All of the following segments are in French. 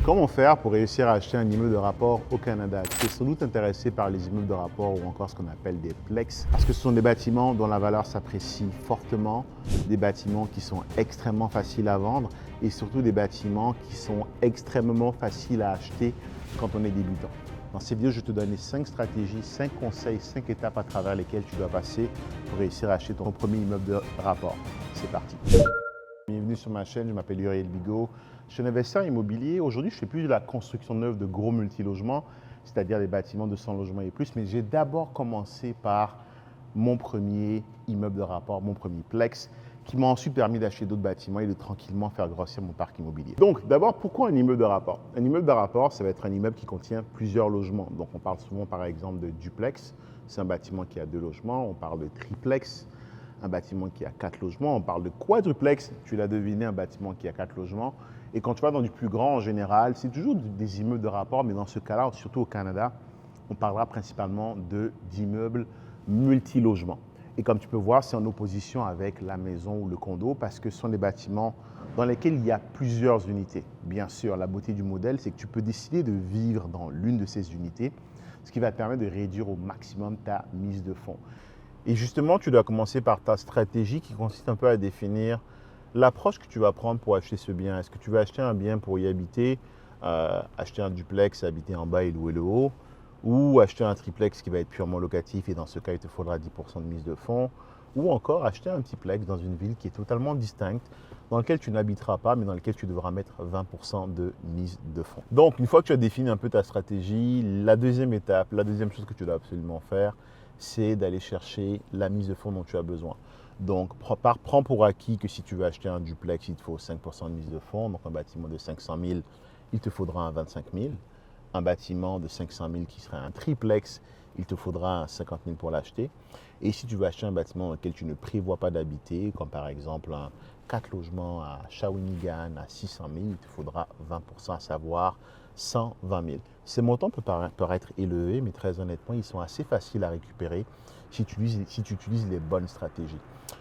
Comment faire pour réussir à acheter un immeuble de rapport au Canada? Tu es sans doute intéressé par les immeubles de rapport ou encore ce qu'on appelle des plex, parce que ce sont des bâtiments dont la valeur s'apprécie fortement, des bâtiments qui sont extrêmement faciles à vendre et surtout des bâtiments qui sont extrêmement faciles à acheter quand on est débutant. Dans cette vidéo, je vais te donner 5 stratégies, 5 conseils, 5 étapes à travers lesquelles tu dois passer pour réussir à acheter ton premier immeuble de rapport. C'est parti. Bienvenue sur ma chaîne, je m'appelle Uriel Bigot. Je suis un investisseur immobilier. Aujourd'hui, je ne fais plus de la construction neuve de gros multilogements, c'est-à-dire des bâtiments de 100 logements et plus, mais j'ai d'abord commencé par mon premier immeuble de rapport, mon premier plex, qui m'a ensuite permis d'acheter d'autres bâtiments et de tranquillement faire grossir mon parc immobilier. Donc, d'abord, pourquoi un immeuble de rapport? Un immeuble de rapport, ça va être un immeuble qui contient plusieurs logements. Donc, on parle souvent, par exemple, de duplex. C'est un bâtiment qui a 2 logements. On parle de triplex, un bâtiment qui a 4 logements. On parle de quadruplex, tu l'as deviné, un bâtiment qui a 4 logements. Et quand tu vas dans du plus grand en général, c'est toujours des immeubles de rapport, mais dans ce cas-là, surtout au Canada, on parlera principalement d'immeubles multilogements. Et comme tu peux voir, c'est en opposition avec la maison ou le condo parce que ce sont des bâtiments dans lesquels il y a plusieurs unités. Bien sûr, la beauté du modèle, c'est que tu peux décider de vivre dans l'une de ces unités, ce qui va te permettre de réduire au maximum ta mise de fonds. Et justement, tu dois commencer par ta stratégie qui consiste un peu à définir l'approche que tu vas prendre pour acheter ce bien. Est-ce que tu veux acheter un bien pour y habiter, acheter un duplex, habiter en bas et louer le haut, ou acheter un triplex qui va être purement locatif et dans ce cas, il te faudra 10% de mise de fonds, ou encore acheter un petit plex dans une ville qui est totalement distincte, dans lequel tu n'habiteras pas, mais dans lequel tu devras mettre 20% de mise de fonds. Donc, une fois que tu as défini un peu ta stratégie, la deuxième étape, la deuxième chose que tu dois absolument faire, c'est d'aller chercher la mise de fonds dont tu as besoin. Donc, prends pour acquis que si tu veux acheter un duplex, il te faut 5% de mise de fonds. Donc, un bâtiment de 500 000, il te faudra un 25 000. Un bâtiment de 500 000 qui serait un triplex, il te faudra un 50 000 pour l'acheter. Et si tu veux acheter un bâtiment dans lequel tu ne prévois pas d'habiter, comme par exemple un 4 logements à Shawinigan à 600 000, il te faudra 20%, à savoir 120 000. Ces montants peuvent paraître élevés, mais très honnêtement, ils sont assez faciles à récupérer si tu utilises les bonnes stratégies.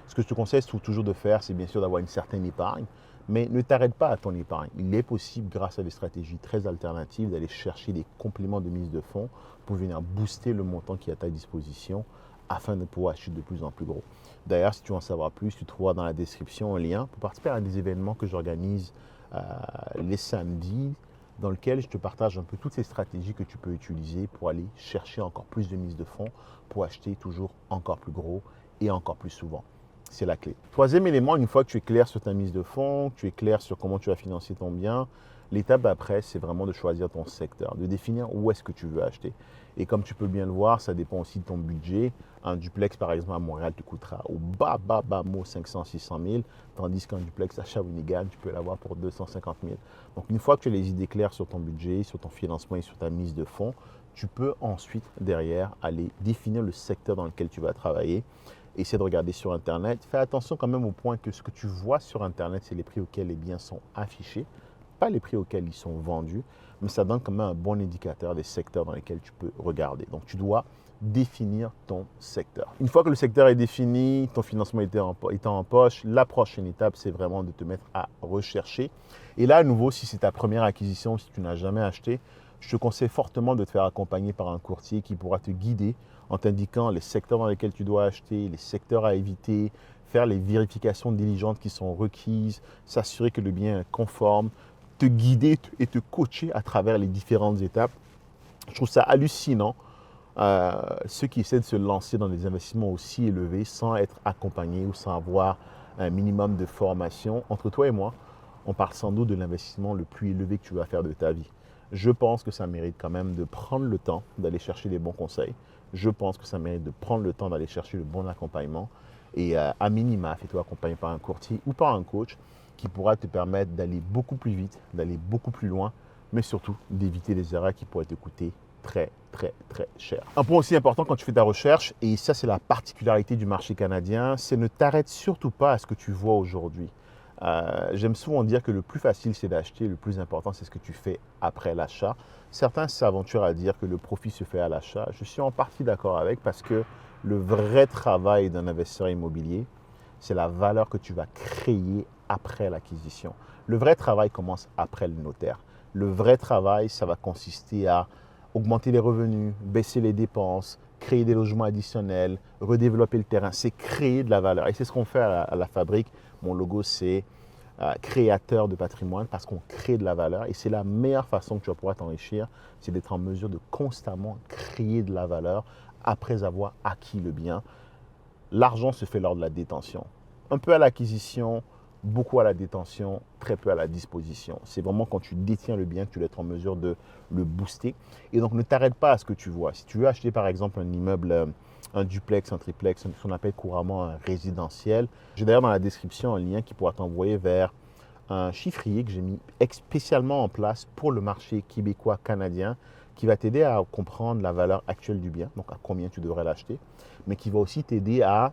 Ce que je te conseille toujours de faire, c'est bien sûr d'avoir une certaine épargne, mais ne t'arrête pas à ton épargne. Il est possible, grâce à des stratégies très alternatives, d'aller chercher des compléments de mise de fonds pour venir booster le montant qui est à ta disposition afin de pouvoir acheter de plus en plus gros. D'ailleurs, si tu veux en savoir plus, tu trouveras dans la description un lien pour participer à des événements que j'organise les samedis, dans lequel je te partage un peu toutes ces stratégies que tu peux utiliser pour aller chercher encore plus de mise de fonds, pour acheter toujours encore plus gros et encore plus souvent. C'est la clé. Troisième élément, une fois que tu es clair sur ta mise de fonds, tu es clair sur comment tu vas financer ton bien, l'étape d'après, c'est vraiment de choisir ton secteur, de définir où est-ce que tu veux acheter. Et comme tu peux bien le voir, ça dépend aussi de ton budget. Un duplex, par exemple, à Montréal, te coûtera au bas mot 500-600 000, tandis qu'un duplex à Shawinigan, tu peux l'avoir pour 250 000. Donc, une fois que tu as les idées claires sur ton budget, sur ton financement et sur ta mise de fonds, tu peux ensuite, derrière, aller définir le secteur dans lequel tu vas travailler. Essaie de regarder sur Internet. Fais attention quand même au point que ce que tu vois sur Internet, c'est les prix auxquels les biens sont affichés, pas les prix auxquels ils sont vendus, mais ça donne quand même un bon indicateur des secteurs dans lesquels tu peux regarder. Donc, tu dois définir ton secteur. Une fois que le secteur est défini, ton financement étant en poche, la prochaine étape, c'est vraiment de te mettre à rechercher. Et là, à nouveau, si c'est ta première acquisition, si tu n'as jamais acheté, je te conseille fortement de te faire accompagner par un courtier qui pourra te guider en t'indiquant les secteurs dans lesquels tu dois acheter, les secteurs à éviter, faire les vérifications diligentes qui sont requises, s'assurer que le bien est conforme, te guider et te coacher à travers les différentes étapes. Je trouve ça hallucinant, ceux qui essaient de se lancer dans des investissements aussi élevés sans être accompagnés ou sans avoir un minimum de formation. Entre toi et moi, on parle sans doute de l'investissement le plus élevé que tu vas faire de ta vie. Je pense que ça mérite quand même de prendre le temps d'aller chercher les bons conseils. Je pense que ça mérite de prendre le temps d'aller chercher le bon accompagnement. Et à minima, fais-toi accompagner par un courtier ou par un coach qui pourra te permettre d'aller beaucoup plus vite, d'aller beaucoup plus loin, mais surtout d'éviter les erreurs qui pourraient te coûter très cher. Un point aussi important quand tu fais ta recherche, et ça c'est la particularité du marché canadien, c'est ne t'arrête surtout pas à ce que tu vois aujourd'hui. J'aime souvent dire que le plus facile, c'est d'acheter. Le plus important, c'est ce que tu fais après l'achat. Certains s'aventurent à dire que le profit se fait à l'achat. Je suis en partie d'accord avec parce que le vrai travail d'un investisseur immobilier, c'est la valeur que tu vas créer après l'acquisition. Le vrai travail commence après le notaire. Le vrai travail, ça va consister à augmenter les revenus, baisser les dépenses, créer des logements additionnels, redévelopper le terrain. C'est créer de la valeur. Et c'est ce qu'on fait à la fabrique. Mon logo, c'est créateur de patrimoine parce qu'on crée de la valeur. Et c'est la meilleure façon que tu vas pouvoir t'enrichir, c'est d'être en mesure de constamment créer de la valeur après avoir acquis le bien. L'argent se fait lors de la détention. Un peu à l'acquisition, beaucoup à la détention, très peu à la disposition. C'est vraiment quand tu détiens le bien que tu dois être en mesure de le booster. Et donc, ne t'arrête pas à ce que tu vois. Si tu veux acheter, par exemple, un immeuble, un duplex, un triplex, ce qu'on appelle couramment un résidentiel, j'ai d'ailleurs dans la description un lien qui pourra t'envoyer vers un chiffrier que j'ai mis spécialement en place pour le marché québécois canadien qui va t'aider à comprendre la valeur actuelle du bien, donc à combien tu devrais l'acheter, mais qui va aussi t'aider à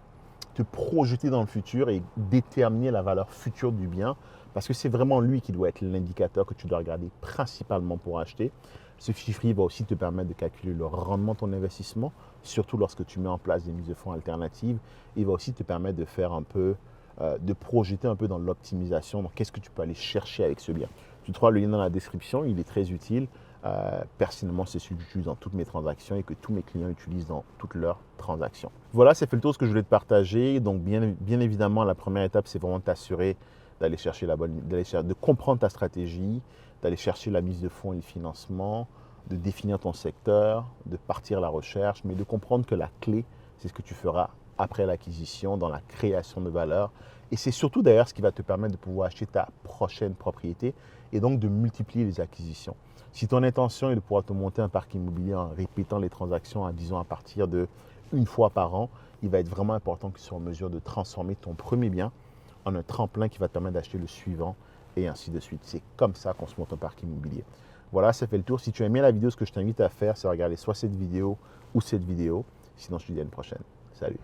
te projeter dans le futur et déterminer la valeur future du bien parce que c'est vraiment lui qui doit être l'indicateur que tu dois regarder principalement pour acheter. Ce chiffrier va aussi te permettre de calculer le rendement de ton investissement, surtout lorsque tu mets en place des mises de fonds alternatives. Il va aussi te permettre de faire un peu, de projeter un peu dans l'optimisation. Donc, qu'est-ce que tu peux aller chercher avec ce bien? Tu trouveras le lien dans la description, il est très utile. Personnellement, c'est celui que j'utilise dans toutes mes transactions et que tous mes clients utilisent dans toutes leurs transactions. Voilà, c'est fait le tour de ce que je voulais te partager. Donc, bien évidemment, la première étape, c'est vraiment de t'assurer d'aller chercher de comprendre ta stratégie, d'aller chercher la mise de fonds et le financement, de définir ton secteur, de partir à la recherche, mais de comprendre que la clé, c'est ce que tu feras après l'acquisition, dans la création de valeur. Et c'est surtout d'ailleurs ce qui va te permettre de pouvoir acheter ta prochaine propriété et donc de multiplier les acquisitions. Si ton intention est de pouvoir te monter un parc immobilier en répétant les transactions, disons à partir de une fois par an, il va être vraiment important que tu sois en mesure de transformer ton premier bien en un tremplin qui va te permettre d'acheter le suivant et ainsi de suite. C'est comme ça qu'on se monte un parc immobilier. Voilà, ça fait le tour. Si tu as aimé la vidéo, ce que je t'invite à faire, c'est regarder soit cette vidéo ou cette vidéo. Sinon, je te dis à une prochaine. Salut.